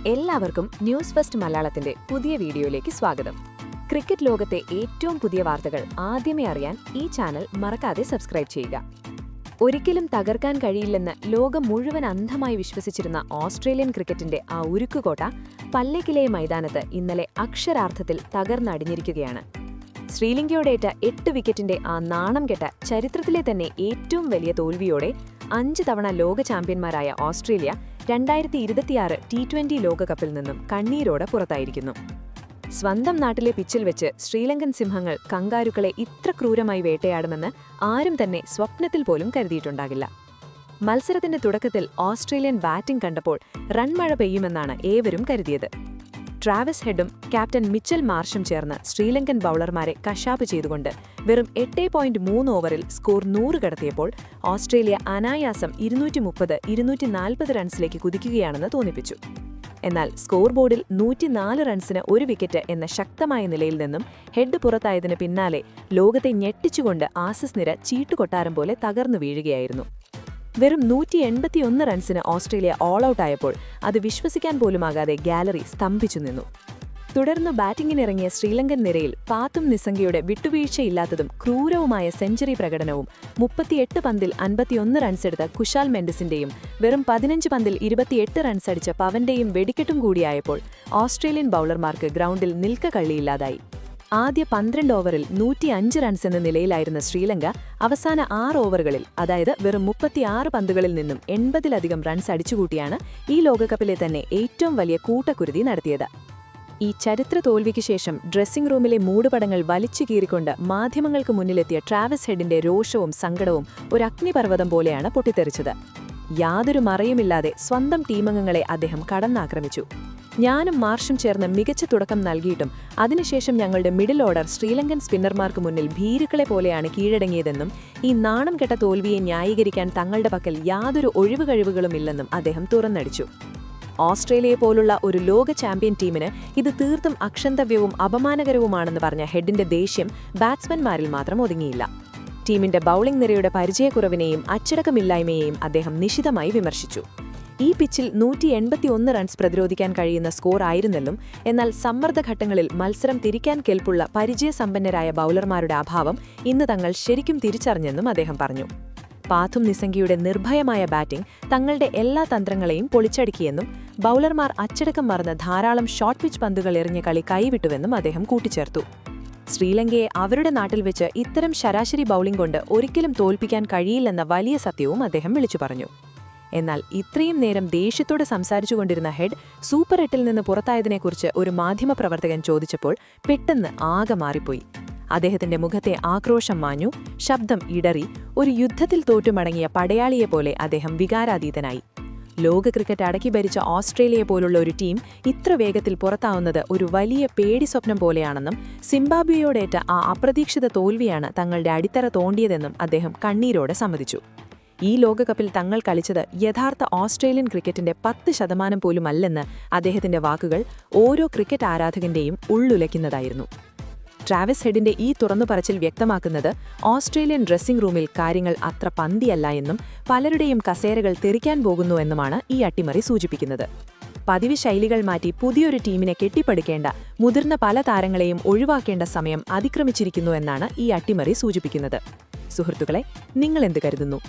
എല്ലാവർക്കും news first മലയാളത്തിന്റെ പുതിയ വീഡിയോയിലേക്ക് സ്വാഗതം. ക്രിക്കറ്റ് ലോകത്തെ ഏറ്റവും പുതിയ വാർത്തകൾ ആദ്യമേ അറിയാൻ ഈ ചാനൽ മറക്കാതെ സബ്സ്ക്രൈബ് ചെയ്യുക. ഒരിക്കലും തകർക്കാൻ കഴിയില്ലെന്ന് ലോകം മുഴുവൻ അന്ധമായി വിശ്വസിച്ചിരുന്ന ഓസ്ട്രേലിയൻ ക്രിക്കറ്റിന്റെ ആ ഉരുക്കുകോട്ട പല്ലേക്കിലെ മൈതാനത്ത് ഇന്നലെ അക്ഷരാർത്ഥത്തിൽ തകർന്നടിഞ്ഞിരിക്കുകയാണ്. ശ്രീലങ്കയോടേറ്റ 8 വിക്കറ്റിന്റെ ആ നാണം കെട്ട ചരിത്രത്തിലെ തന്നെ ഏറ്റവും വലിയ തോൽവിയോടെ 5 തവണ ലോക ചാമ്പ്യന്മാരായ ഓസ്ട്രേലിയ 2026 T20 ലോകകപ്പിൽ നിന്നും കണ്ണീരോടെ പുറത്തായിരിക്കുന്നു. സ്വന്തം നാട്ടിലെ പിച്ചിൽ വെച്ച് ശ്രീലങ്കൻ സിംഹങ്ങൾ കങ്കാരുക്കളെ ഇത്ര ക്രൂരമായി വേട്ടയാടുമെന്ന് ആരും തന്നെ സ്വപ്നത്തിൽ പോലും കരുതിയിട്ടുണ്ടാകില്ല. മത്സരത്തിന്റെ തുടക്കത്തിൽ ഓസ്ട്രേലിയൻ ബാറ്റിംഗ് കണ്ടപ്പോൾ റൺമഴ പെയ്യുമെന്നാണ് ഏവരും കരുതിയത്. ട്രാവിസ് ഹെഡും ക്യാപ്റ്റൻ മിച്ചൽ മാർഷും ചേർന്ന് ശ്രീലങ്കൻ ബൌളർമാരെ കശാപ്പ് ചെയ്തുകൊണ്ട് വെറും 8.3 ഓവറിൽ സ്കോർ 100 കടത്തിയപ്പോൾ ഓസ്ട്രേലിയ അനായാസം 230-240 റൺസിലേക്ക് കുതിക്കുകയാണെന്ന് തോന്നിപ്പിച്ചു. എന്നാൽ സ്കോർ ബോർഡിൽ 104 റൺസിന് 1 വിക്കറ്റ് എന്ന ശക്തമായ നിലയിൽ നിന്നും ഹെഡ് പുറത്തായതിന് പിന്നാലെ ലോകത്തെ ഞെട്ടിച്ചുകൊണ്ട് ആസീസ് നിര ചീട്ടുകൊട്ടാരം പോലെ തകർന്നു വീഴുകയായിരുന്നു. വെറും 181 റൺസിന് ഓസ്ട്രേലിയ ഓൾ ഔട്ടായപ്പോൾ അത് വിശ്വസിക്കാൻ പോലുമാകാതെ ഗാലറി സ്തംഭിച്ചു നിന്നു. തുടർന്ന് ബാറ്റിംഗിനിറങ്ങിയ ശ്രീലങ്കൻ നിരയിൽ പാത്തും നിസംഗയുടെ വിട്ടുവീഴ്ചയില്ലാത്തതും ക്രൂരവുമായ സെഞ്ചുറി പ്രകടനവും 38 പന്തിൽ 51 റൺസെടുത്ത കുശാൽ മെൻഡിസിന്റെയും വെറും 15 പന്തിൽ 28 റൺസടിച്ച പവന്റെയും വെടിക്കെട്ടും കൂടിയായപ്പോൾ ഓസ്ട്രേലിയൻ ബൌളർമാർക്ക് ഗ്രൗണ്ടിൽ നിൽക്കക്കള്ളിയില്ലാതായി. ആദ്യ 12 ഓവറിൽ 105 റൺസ് എന്ന നിലയിലായിരുന്ന ശ്രീലങ്ക അവസാന 6 ഓവറുകളിൽ, അതായത് വെറും 36 പന്തുകളിൽ നിന്നും 80-ലധികം റൺസ് അടിച്ചുകൂട്ടിയാണ് ഈ ലോകകപ്പിലെ തന്നെ ഏറ്റവും വലിയ കൂട്ടക്കുരുതി നടത്തിയത്. ഈ ചരിത്ര തോൽവിക്ക് ശേഷം ഡ്രസ്സിംഗ് റൂമിലെ മൂടുപടങ്ങൾ വലിച്ചു കീറിക്കൊണ്ട് മാധ്യമങ്ങൾക്ക് മുന്നിലെത്തിയ ട്രാവിസ് ഹെഡിന്റെ രോഷവും സങ്കടവും ഒരു അഗ്നിപർവ്വതം പോലെയാണ് പൊട്ടിത്തെറിച്ചത്. യാതൊരു മറയുമില്ലാതെ സ്വന്തം ടീമംഗങ്ങളെ അദ്ദേഹം കടന്നാക്രമിച്ചു. ഞാനും മാർഷും ചേർന്ന് മികച്ച തുടക്കം നൽകിയിട്ടും അതിനുശേഷം ഞങ്ങളുടെ മിഡിൽ ഓർഡർ ശ്രീലങ്കൻ സ്പിന്നർമാർക്ക് മുന്നിൽ ഭീരുക്കളെ പോലെയാണ് കീഴടങ്ങിയതെന്നും ഈ നാണം കെട്ട തോൽവിയെ ന്യായീകരിക്കാൻ തങ്ങളുടെ പക്കൽ യാതൊരു ഒഴിവുകഴിവുകളുമില്ലെന്നും അദ്ദേഹം തുറന്നടിച്ചു. ഓസ്ട്രേലിയയെ പോലുള്ള ഒരു ലോക ചാമ്പ്യൻ ടീമിന് ഇത് തീർത്തും അക്ഷന്തവ്യവും അപമാനകരവുമാണെന്ന് പറഞ്ഞ ഹെഡിന്റെ ദേഷ്യം ബാറ്റ്സ്മാൻമാരിൽ മാത്രം ഒതുങ്ങിയില്ല. ടീമിന്റെ ബൌളിംഗ് നിരയുടെ പരിചയക്കുറവിനെയും അച്ചടക്കമില്ലായ്മയെയും അദ്ദേഹം നിശിതമായി വിമർശിച്ചു. ഈ പിച്ചിൽ 181 റൺസ് പ്രതിരോധിക്കാൻ കഴിയുന്ന സ്കോർ ആയിരുന്നെന്നും, എന്നാൽ സമ്മർദ്ദഘട്ടങ്ങളിൽ മത്സരം തിരിക്കാൻ കെൽപ്പുള്ള പരിചയസമ്പന്നരായ ബൌളർമാരുടെ അഭാവം ഇന്ന് തങ്ങൾ ശരിക്കും തിരിച്ചറിഞ്ഞെന്നും അദ്ദേഹം പറഞ്ഞു. പാത്തും നിസംഗിയുടെ നിർഭയമായ ബാറ്റിംഗ് തങ്ങളുടെ എല്ലാ തന്ത്രങ്ങളെയും പൊളിച്ചടുക്കിയെന്നും ബൌളർമാർ അച്ചടക്കം മറന്ന് ധാരാളം ഷോർട്ട് പിച്ച് പന്തുകൾ എറിഞ്ഞ കളി കൈവിട്ടുവെന്നും അദ്ദേഹം കൂട്ടിച്ചേർത്തു. ശ്രീലങ്കയെ അവരുടെ നാട്ടിൽ വെച്ച് ഇത്തരം ശരാശരി ബൌളിംഗ് കൊണ്ട് ഒരിക്കലും തോൽപ്പിക്കാൻ കഴിയില്ലെന്ന വലിയ സത്യവും അദ്ദേഹം വിളിച്ചു പറഞ്ഞു. എന്നാൽ ഇത്രയും നേരം ദേഷ്യത്തോടെ സംസാരിച്ചുകൊണ്ടിരുന്ന ഹെഡ് സൂപ്പർ 8-ൽ നിന്ന് പുറത്തായതിനെക്കുറിച്ച് ഒരു മാധ്യമപ്രവർത്തകൻ ചോദിച്ചപ്പോൾ പെട്ടെന്ന് ആകെ മാറിപ്പോയി. അദ്ദേഹത്തിന്റെ മുഖത്തെ ആക്രോശം മാഞ്ഞു, ശബ്ദം ഇടറി, ഒരു യുദ്ധത്തിൽ തോറ്റുമടങ്ങിയ പടയാളിയെപ്പോലെ അദ്ദേഹം വികാരാതീതനായി. ലോക ക്രിക്കറ്റ് അടക്കി ഭരിച്ച ഓസ്ട്രേലിയ പോലുള്ള ഒരു ടീം ഇത്ര വേഗത്തിൽ പുറത്താവുന്നത് ഒരു വലിയ പേടി സ്വപ്നം പോലെയാണെന്നും സിംബാബ്വേയോടേറ്റ ആ അപ്രതീക്ഷിത തോൽവിയാണ് തങ്ങളുടെ അടിത്തറ തോണ്ടിയതെന്നും അദ്ദേഹം കണ്ണീരോടെ സമ്മതിച്ചു. ഈ ലോകകപ്പിൽ തങ്ങൾ കളിച്ചത് യഥാർത്ഥ ഓസ്ട്രേലിയൻ ക്രിക്കറ്റിന്റെ 10% പോലുമല്ലെന്ന് അദ്ദേഹത്തിന്റെ വാക്കുകൾ ഓരോ ക്രിക്കറ്റ് ആരാധകന്റെയും ഉള്ളുലയ്ക്കുന്നതായിരുന്നു. ട്രാവിസ് ഹെഡിന്റെ ഈ തുറന്നുപറച്ചിൽ വ്യക്തമാക്കുന്നത് ഓസ്ട്രേലിയൻ ഡ്രസ്സിംഗ് റൂമിൽ കാര്യങ്ങൾ അത്ര പന്തിയല്ല എന്നും പലരുടെയും കസേരകൾ തെറിക്കാൻ പോകുന്നു എന്നുമാണ് ഈ അട്ടിമറി സൂചിപ്പിക്കുന്നത്. പതിവ് ശൈലികൾ മാറ്റി പുതിയൊരു ടീമിനെ കെട്ടിപ്പടുക്കേണ്ട മുതിർന്ന പല താരങ്ങളെയും ഒഴിവാക്കേണ്ട സമയം അതിക്രമിച്ചിരിക്കുന്നു എന്നാണ് ഈ അട്ടിമറി സൂചിപ്പിക്കുന്നത്. സുഹൃത്തുക്കളെ, നിങ്ങളെന്ത് കരുതുന്നു?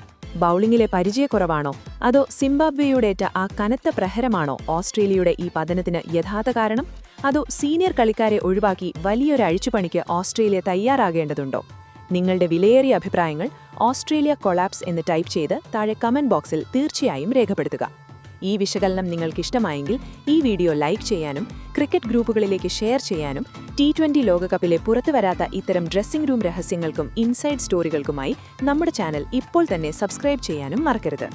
ബൌളിംഗിലെ പരിചയക്കുറവാണോ, അതോ സിംബാബ്വേയുടേറ്റ ആ കനത്ത പ്രഹരമാണോ ഓസ്ട്രേലിയയുടെ ഈ പതനത്തിന് യഥാർത്ഥ കാരണം? അതോ സീനിയർ കളിക്കാരെ ഒഴിവാക്കി വലിയൊരു അഴിച്ചുപണിക്ക് ഓസ്ട്രേലിയ തയ്യാറാകേണ്ടതുണ്ടോ? നിങ്ങളുടെ വിലയേറിയ അഭിപ്രായങ്ങൾ ഓസ്ട്രേലിയ കൊളാപ്സ് എന്ന് ടൈപ്പ് ചെയ്ത് താഴെ കമന്റ് ബോക്സിൽ തീർച്ചയായും രേഖപ്പെടുത്തുക. ഈ വിശകലനം നിങ്ങൾക്കിഷ്ടമായെങ്കിൽ ഈ വീഡിയോ ലൈക്ക് ചെയ്യാനും ക്രിക്കറ്റ് ഗ്രൂപ്പുകളിലേക്ക് ഷെയർ ചെയ്യാനും T20 ലോകകപ്പിലെ പുറത്തുവരാത്ത ഇത്തരം ഡ്രസ്സിംഗ് റൂം രഹസ്യങ്ങൾക്കും ഇൻസൈഡ് സ്റ്റോറികൾക്കുമായി നമ്മുടെ ചാനൽ ഇപ്പോൾ തന്നെ സബ്സ്ക്രൈബ് ചെയ്യാനും മറക്കരുത്.